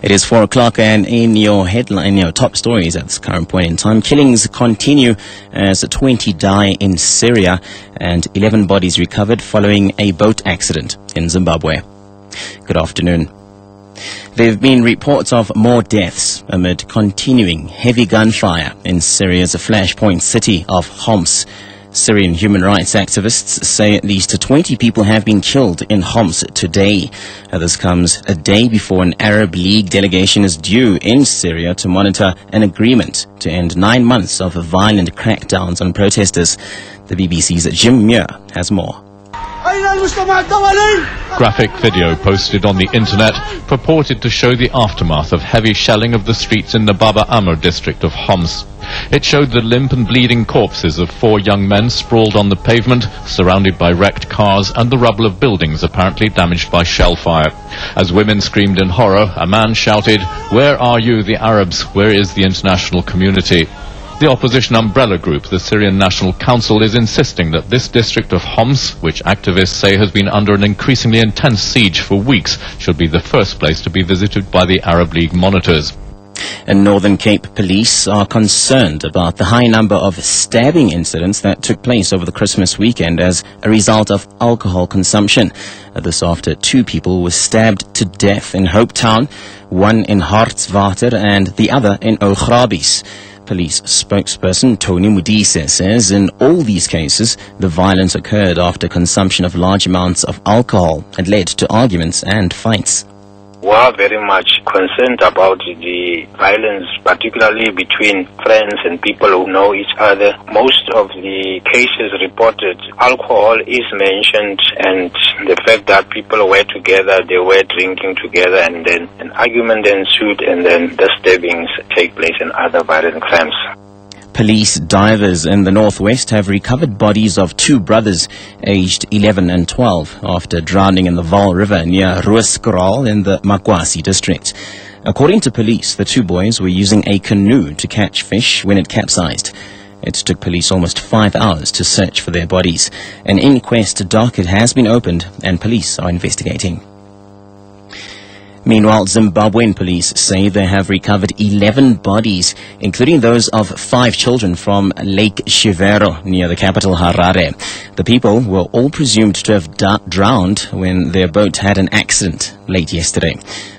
It is 4 o'clock, and in your top stories at this current point in time, killings continue as 20 die in Syria and 11 bodies recovered following a boat accident in Zimbabwe. Good afternoon. There have been reports of more deaths amid continuing heavy gunfire in Syria's flashpoint city of Homs. Syrian human rights activists say at least 20 people have been killed in Homs today. This comes a day before an Arab League delegation is due in Syria to monitor an agreement to end 9 months of violent crackdowns on protesters. The BBC's Jim Muir has more. Graphic video posted on the internet purported to show the aftermath of heavy shelling of the streets in the Baba Amr district of Homs. It showed the limp and bleeding corpses of 4 young men sprawled on the pavement, surrounded by wrecked cars and the rubble of buildings apparently damaged by shell fire. As women screamed in horror, a man shouted, "Where are you, the Arabs? Where is the international community?" The opposition umbrella group, the Syrian National Council, is insisting that this district of Homs, which activists say has been under an increasingly intense siege for weeks, should be the first place to be visited by the Arab League monitors. And Northern Cape police are concerned about the high number of stabbing incidents that took place over the Christmas weekend as a result of alcohol consumption. This after 2 people were stabbed to death in Hope Town, one in Hartswater and the other in Ograbis. Police spokesperson Tony Mudise says in all these cases, the violence occurred after consumption of large amounts of alcohol and led to arguments and fights. We are very much concerned about the violence, particularly between friends and people who know each other. Most of the cases reported, alcohol is mentioned, and the fact that people were together, they were drinking together, and then an argument ensued, and then the stabbings take place and other violent crimes. Police divers in the northwest have recovered bodies of 2 brothers aged 11 and 12 after drowning in the Vaal River near Ruiskral in the Makwasi district. According to police, the 2 boys were using a canoe to catch fish when it capsized. It took police almost 5 hours to search for their bodies. An inquest docket has been opened and police are investigating. Meanwhile, Zimbabwean police say they have recovered 11 bodies, including those of 5 children from Lake Chivero near the capital Harare. The people were all presumed to have drowned when their boat had an accident late yesterday.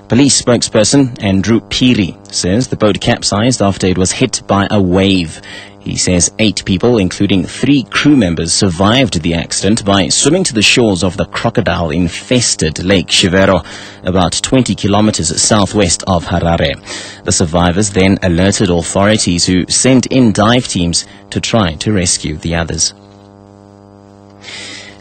Police spokesperson Andrew Piri says the boat capsized after it was hit by a wave. He says 8 people, including 3 crew members, survived the accident by swimming to the shores of the crocodile-infested Lake Chivero, about 20 kilometers southwest of Harare. The survivors then alerted authorities, who sent in dive teams to try to rescue the others.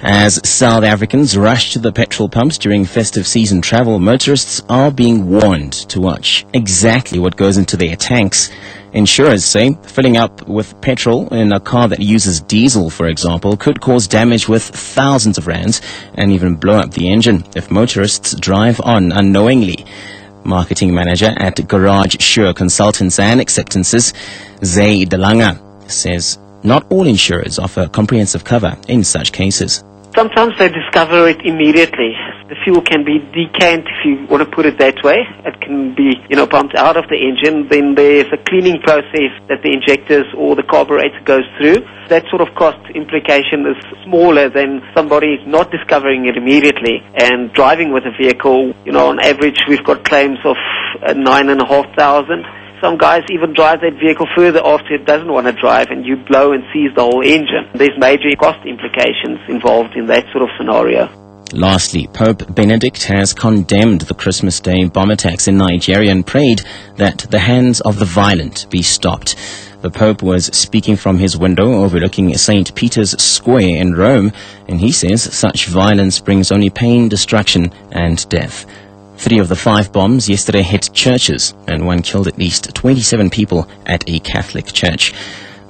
As South Africans rush to the petrol pumps during festive season travel, motorists are being warned to watch exactly what goes into their tanks. Insurers say filling up with petrol in a car that uses diesel, for example, could cause damage worth thousands of rands and even blow up the engine if motorists drive on unknowingly. Marketing manager at Garage Sure Consultants and Acceptances, Zay Delanga, says not all insurers offer comprehensive cover in such cases. Sometimes they discover it immediately. The fuel can be decanted, if you want to put it that way. It can be, pumped out of the engine. Then there's a cleaning process that the injectors or the carburetor goes through. That sort of cost implication is smaller than somebody not discovering it immediately and driving with a vehicle. On average, we've got claims of 9,500. Some guys even drive that vehicle further after it doesn't want to drive, and you blow and seize the whole engine. There's major cost implications involved in that sort of scenario. Lastly, Pope Benedict has condemned the Christmas Day bomb attacks in Nigeria and prayed that the hands of the violent be stopped. The Pope was speaking from his window overlooking St. Peter's Square in Rome, and he says such violence brings only pain, destruction, and death. 3 of the 5 bombs yesterday hit churches, and one killed at least 27 people at a Catholic church.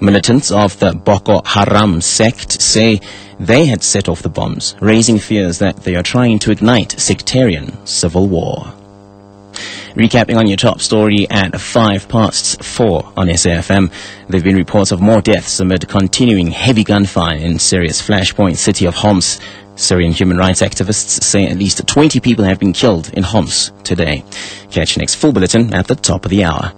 Militants of the Boko Haram sect say they had set off the bombs, raising fears that they are trying to ignite sectarian civil war. Recapping on your top story at 4:05 on SAFM, there have been reports of more deaths amid continuing heavy gunfire in Syria's flashpoint city of Homs. Syrian human rights activists say at least 20 people have been killed in Homs today. Catch your next full bulletin at the top of the hour.